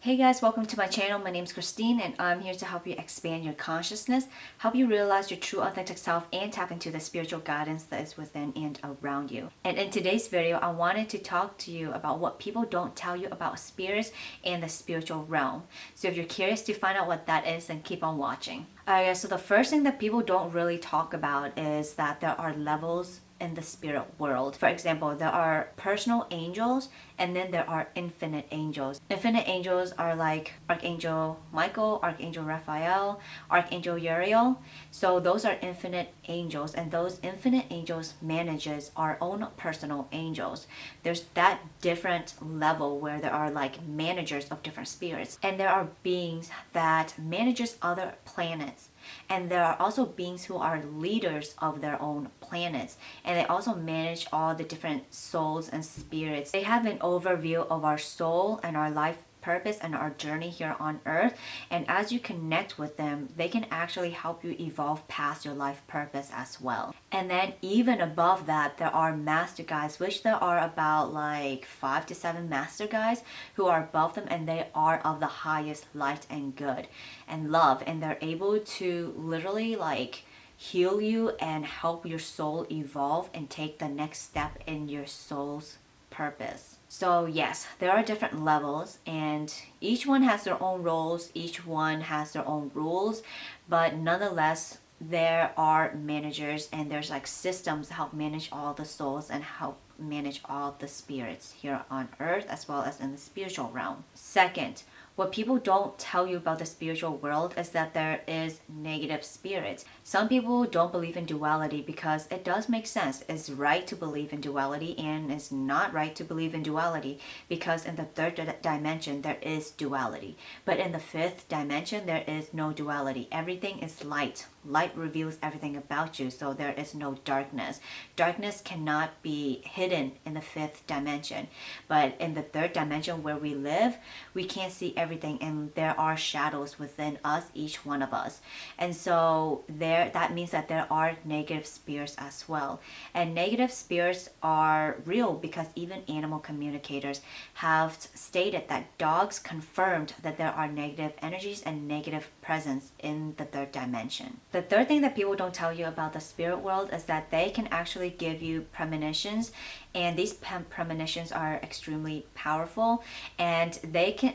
Hey guys, welcome to my channel. My name is Christine and I'm here to help you expand your consciousness, help you realize your true authentic self and tap into the spiritual guidance that is within and around you. And in today's video, I wanted to talk to you about what people don't tell you about spirits and the spiritual realm. So if you're curious to find out what that is, then keep on watching. Alright guys, so the first thing that people don't really talk about is that there are levels in the spirit world. For example, there are personal angels and then there are infinite angels. Infinite angels are like Archangel Michael, Archangel Raphael, Archangel Uriel. So those are infinite angels, and those infinite angels manages our own personal angels. There's that different level where there are like managers of different spirits, and there are beings that manages other planets. And there are also beings who are leaders of their own planets, and they also manage all the different souls and spirits. They have an overview of our soul and our life purpose and our journey here on earth, and as you connect with them, they can actually help you evolve past your life purpose as well. And then even above that, there are master guides, which there are about like 5 to 7 master guides who are above them, and they are of the highest light and good and love, and they're able to literally like heal you and help your soul evolve and take the next step in your soul's purpose. So yes, there are different levels, and each one has their own roles, each one has their own rules, but nonetheless there are managers, and there's like systems to help manage all the souls and help manage all the spirits here on earth as well as in the spiritual realm. Second, what people don't tell you about the spiritual world is that there is negative spirits. Some people don't believe in duality because it does make sense. It's right to believe in duality, and it's not right to believe in duality because in the third dimension there is duality. But in the fifth dimension there is no duality. Everything is light. Light reveals everything about you, so there is no darkness. Darkness cannot be hidden in the fifth dimension. But in the third dimension where we live, we can't see everything, and there are shadows within us, each one of us. And so that means that there are negative spirits as well. And negative spirits are real because even animal communicators have stated that dogs confirmed that there are negative energies and negative presence in the third dimension. The third thing that people don't tell you about the spirit world is that they can actually give you premonitions, and these premonitions are extremely powerful, and they can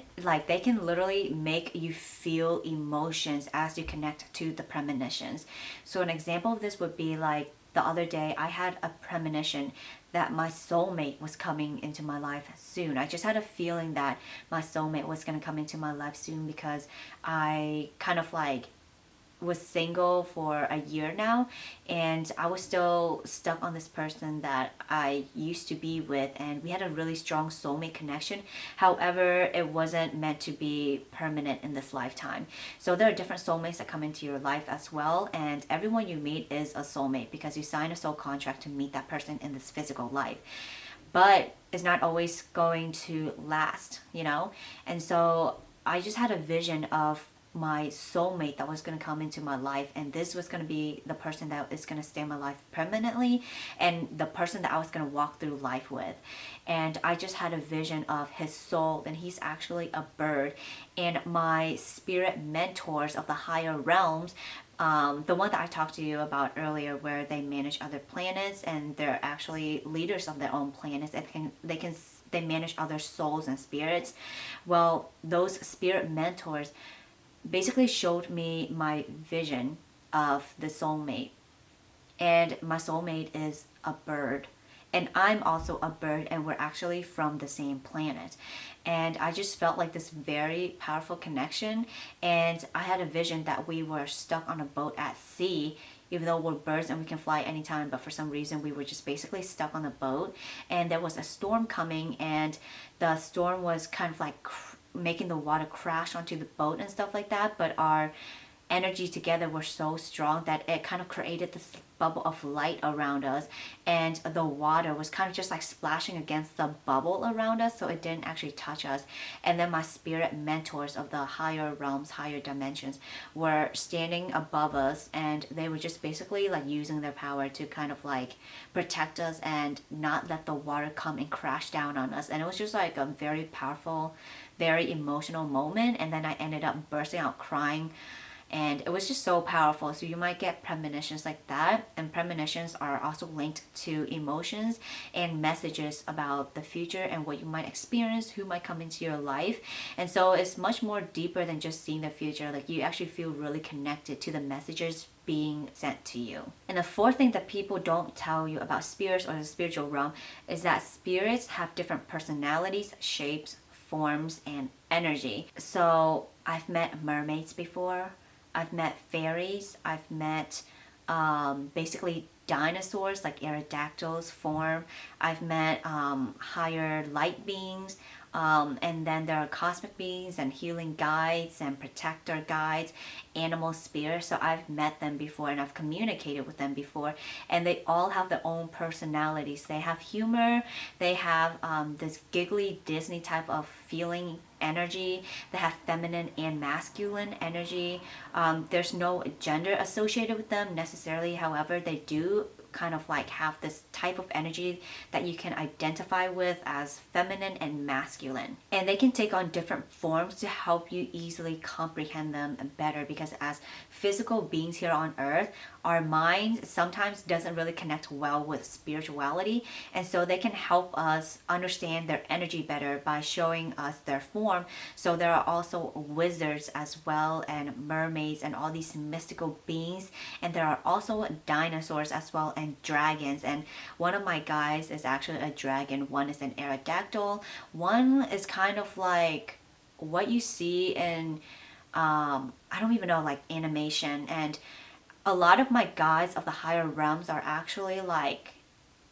literally make you feel emotions as you connect to the premonitions. So an example of this would be like the other day I had a premonition that my soulmate was coming into my life soon. I just had a feeling that my soulmate was going to come into my life soon because I kind of like was single for a year now, and I was still stuck on this person that I used to be with, and we had a really strong soulmate connection. However, it wasn't meant to be permanent in this lifetime. So there are different soulmates that come into your life as well, and everyone you meet is a soulmate because you sign a soul contract to meet that person in this physical life. But it's not always going to last, you know? And so I just had a vision of my soulmate that was going to come into my life, and this was going to be the person that is going to stay in my life permanently, and the person that I was going to walk through life with. And I just had a vision of his soul, and he's actually a bird. And my spirit mentors of the higher realms, the one that I talked to you about earlier, where they manage other planets and they're actually leaders of their own planets, and they manage other souls and spirits. Well, those spirit mentors basically showed me my vision of the soulmate, and my soulmate is a bird, and I'm also a bird, and we're actually from the same planet. And I just felt like this very powerful connection, and I had a vision that we were stuck on a boat at sea, even though we're birds and we can fly anytime, but for some reason we were just basically stuck on the boat, and there was a storm coming, and the storm was kind of like making the water crash onto the boat and stuff like that, but our energy together were so strong that it kind of created this bubble of light around us, and the water was kind of just like splashing against the bubble around us, so it didn't actually touch us. And then my spirit mentors of the higher realms, higher dimensions, were standing above us, and they were just basically like using their power to kind of like protect us and not let the water come and crash down on us. And it was just like a very powerful, very emotional moment. And then I ended up bursting out crying, and it was just so powerful. So you might get premonitions like that, and premonitions are also linked to emotions and messages about the future and what you might experience, who might come into your life. And so it's much more deeper than just seeing the future. Like, you actually feel really connected to the messages being sent to you. And the fourth thing that people don't tell you about spirits or the spiritual realm is that spirits have different personalities, shapes, forms, and energy. So I've met mermaids before, I've met fairies, I've met basically dinosaurs like pterodactyls form. I've met higher light beings, and then there are cosmic beings and healing guides and protector guides, animal spirits. So I've met them before and I've communicated with them before, and they all have their own personalities. They have humor, they have this giggly Disney type of feeling energy. They have feminine and masculine energy. There's no gender associated with them necessarily. However, they do kind of like have this type of energy that you can identify with as feminine and masculine. And they can take on different forms to help you easily comprehend them better, because as physical beings here on earth, our mind sometimes doesn't really connect well with spirituality, and so they can help us understand their energy better by showing us their form. So there are also wizards as well, and mermaids, and all these mystical beings, and there are also dinosaurs as well, and dragons. And one of my guys is actually a dragon, one is an pterodactyl, one is kind of like what you see in I don't even know, like animation. And a lot of my guides of the higher realms are actually like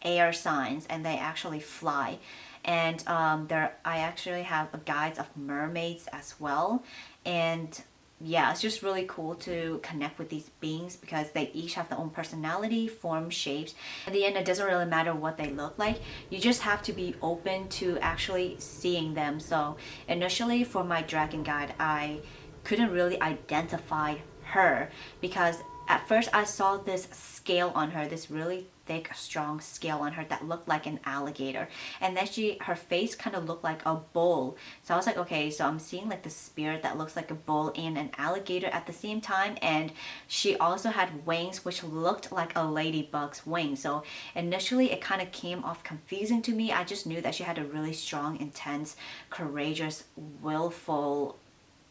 air signs, and they actually fly. And I actually have guides of mermaids as well. And yeah, it's just really cool to connect with these beings because they each have their own personality, form, shapes. In the end, it doesn't really matter what they look like. You just have to be open to actually seeing them. So initially for my dragon guide, I couldn't really identify her because at first I saw this scale on her, this really thick, strong scale on her that looked like an alligator. And then her face kind of looked like a bull. So I was like, okay, so I'm seeing like the spirit that looks like a bull and an alligator at the same time. And she also had wings which looked like a ladybug's wings. So initially it kind of came off confusing to me. I just knew that she had a really strong, intense, courageous, willful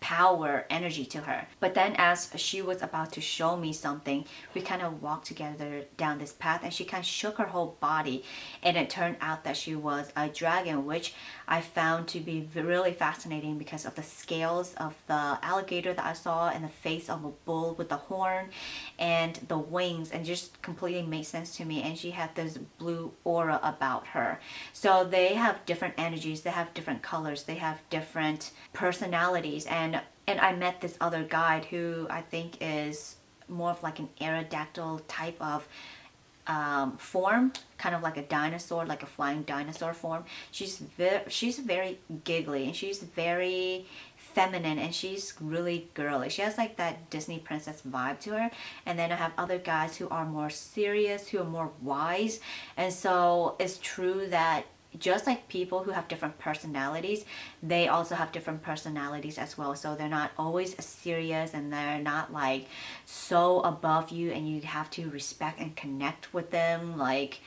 power energy to her. But then as she was about to show me something, we kind of walked together down this path, and she kind of shook her whole body, and it turned out that she was a dragon, which I found to be really fascinating because of the scales of the alligator that I saw, and the face of a bull with the horn and the wings, and just completely made sense to me. And she had this blue aura about her. So they have different energies, they have different colors, they have different personalities. And I met this other guide who I think is more of like an pterodactyl type of form, kind of like a dinosaur, like a flying dinosaur form. She's very giggly, and she's very feminine, and she's really girly. She has like that Disney princess vibe to her. And then I have other guys who are more serious, who are more wise. And so it's true that just like people who have different personalities, they also have different personalities as well. So they're not always serious, and they're not like so above you and you have to respect and connect with them like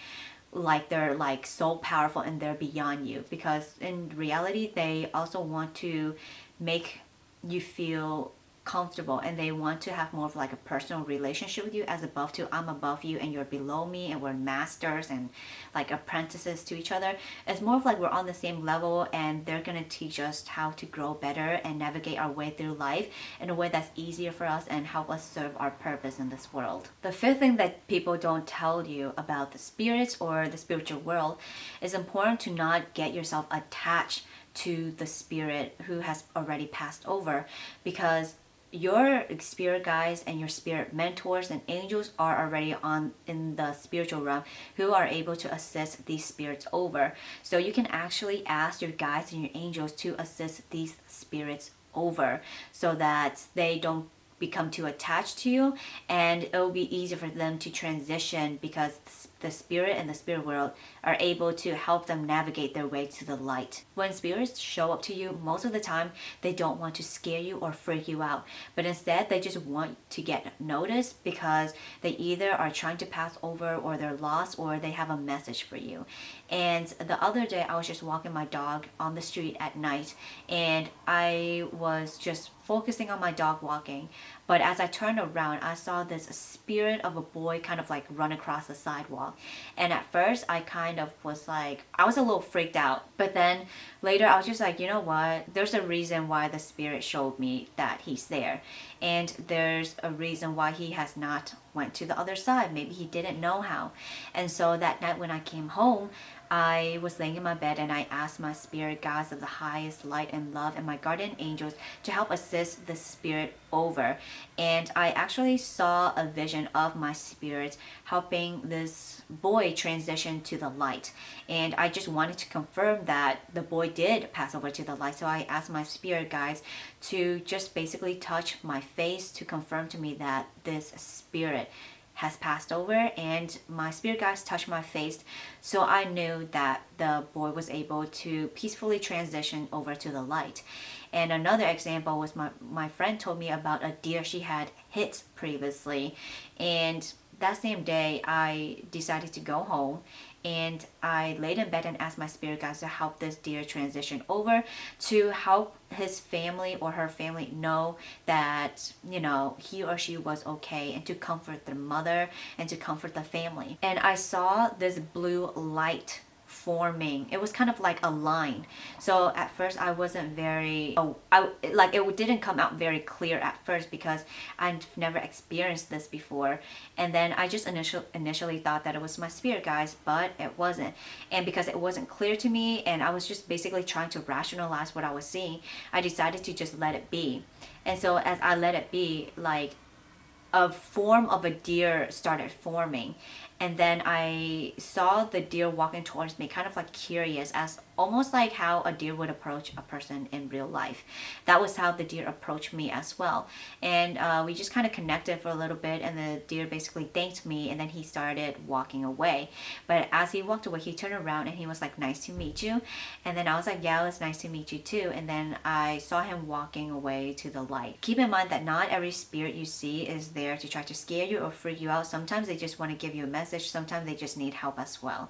they're like so powerful and they're beyond you. Because in reality, they also want to make you feel comfortable, and they want to have more of like a personal relationship with you, as above to I'm above you and you're below me, and we're masters and like apprentices to each other. It's more of like we're on the same level, and they're gonna teach us how to grow better and navigate our way through life in a way that's easier for us and help us serve our purpose in this world. The fifth thing that people don't tell you about the spirits or the spiritual world is important to not get yourself attached to the spirit who has already passed over, because your spirit guides and your spirit mentors and angels are already on in the spiritual realm who are able to assist these spirits over. So you can actually ask your guides and your angels to assist these spirits over so that they don't become too attached to you, and it will be easier for them to transition because the spirit and the spirit world are able to help them navigate their way to the light. When spirits show up to you, most of the time they don't want to scare you or freak you out, but instead they just want to get noticed because they either are trying to pass over or they're lost or they have a message for you. And the other day I was just walking my dog on the street at night, and I was just focusing on my dog walking, but as I turned around I saw this spirit of a boy kind of like run across the sidewalk. And at first I kind of was like, I was a little freaked out, but then later I was just like, you know what, there's a reason why the spirit showed me that he's there, and there's a reason why he has not went to the other side. Maybe he didn't know how. And so that night when I came home, I was laying in my bed and I asked my spirit guides of the highest light and love and my guardian angels to help assist the spirit over. And I actually saw a vision of my spirit helping this boy transition to the light. And I just wanted to confirm that the boy did pass over to the light. So I asked my spirit guides to just basically touch my face to confirm to me that this spirit has passed over, and my spirit guides touched my face, so I knew that the boy was able to peacefully transition over to the light. And another example was my friend told me about a deer she had hit previously, and that same day I decided to go home and I laid in bed and asked my spirit guides to help this deer transition over, to help his family or her family know that, you know, he or she was okay, and to comfort their mother and to comfort the family. And I saw this blue light forming. It was kind of like a line. So at first I wasn't very, like it didn't come out very clear at first because I've never experienced this before. And then I just initially thought that it was my spirit guides, but it wasn't. And because it wasn't clear to me and I was just basically trying to rationalize what I was seeing, I decided to just let it be. And so as I let it be, like a form of a deer started forming, and then I saw the deer walking towards me, kind of like curious, as almost like how a deer would approach a person in real life. That was how the deer approached me as well. And we just kind of connected for a little bit, and the deer basically thanked me, and then he started walking away. But as he walked away, he turned around and he was like, "Nice to meet you." And then I was like, "Yeah, it's nice to meet you too." And then I saw him walking away to the light. Keep in mind that not every spirit you see is there to try to scare you or freak you out. Sometimes they just want to give you a message. Sometimes they just need help as well.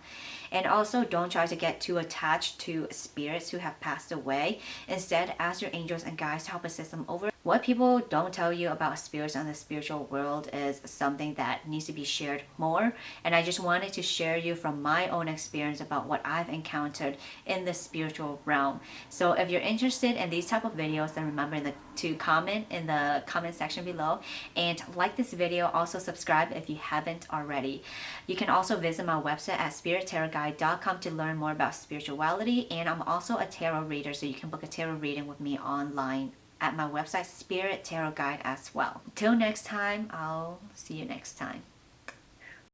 And also, don't try to get too attached to spirits who have passed away. Instead, ask your angels and guides to help assist them over. What people don't tell you about spirits and the spiritual world is something that needs to be shared more. And I just wanted to share you from my own experience about what I've encountered in the spiritual realm. So if you're interested in these type of videos, then remember to comment in the comment section below, and like this video. Also subscribe if you haven't already. You can also visit my website at spirittarotguide.com to learn more about spirituality, and I'm also a tarot reader, so you can book a tarot reading with me online at my website Spirit Tarot Guide as well. Till next time, I'll see you next time.